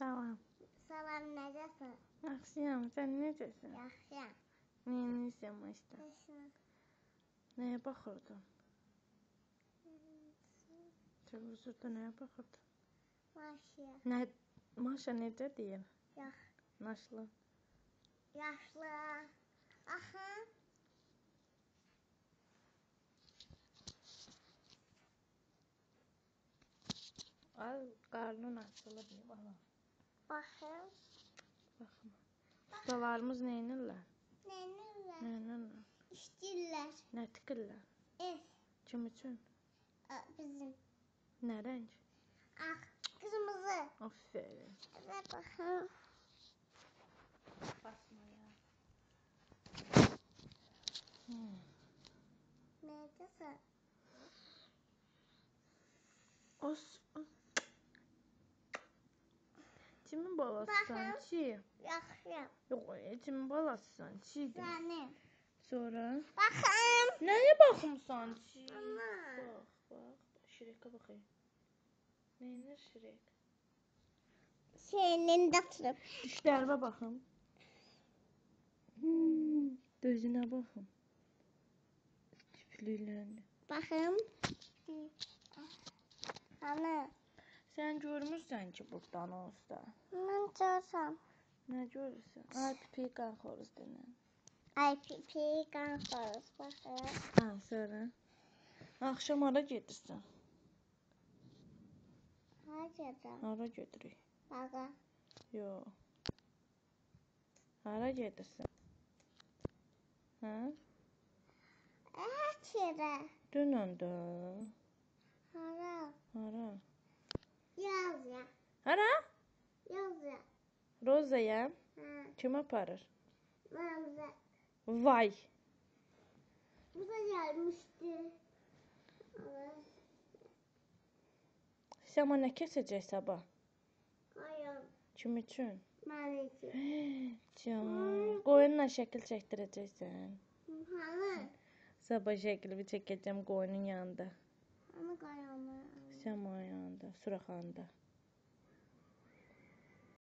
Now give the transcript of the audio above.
Salam. Salam, necəsən? Yaxşıyam, sən necəsən? Yaxşıyam. Neyinirsən maşda? Yaxşıyam. Nəyə baxırdın? Televizorda nəyə baxırdın? Maşa. Maşa necə deyir? Naşlı. Yaşlı. Axı. Al, qarnın açılır bir bala. Baxım. Baxma. Ustalarımız neynirlər? Neynirlər? Neynirlər? İşləyirlər. Nə tikirlər? Ev. Kim üçün? Bizim. Nə rəng? Ağ. Qırmızı. Aferin. Evet, baxım. Basma ya. Necəsən? Kimin balasısan ki? Yaxşıyam. Yox, kimin balasısan ki? Sənin. Sonra? Baxım. Nəyə baxımsan ki? Ana. Bax. Şirekə baxayım. Neynir Şirek? Senin də oturub. Dişlərimə baxım. Gözünə baxım. Kipriklərini. Baxım. Ana. Sən görmürsən ki, buradan olsa. Mən görürəm. Nə görürsən? Ay, pipi qalxoruz denən. Ay, pipi qalxoruz. Baxım. Ha, sonra? Axşam hara gedirsən? Hara gedirəm? Hara gedirik? Bağa. Yox. Hara gedirsən? Hə? Heç yerə. Dünən də. Hara? Hara? Yazya. Hara? Yazya. Rozaya. Hə. Kim aparır? Məmzə. Vay. Bu da gəlmişdi. Sən mənə kəsəcək sabah. Qoyun. Kim üçün? Mən üçün. Can. Qoyunla şəkil çəkdirəcəksən. Hanı? Sabah şəkilimi çəkəcəm qoyunun yanında. Hanı qoyunlar? Səma yanında, Suraxanda.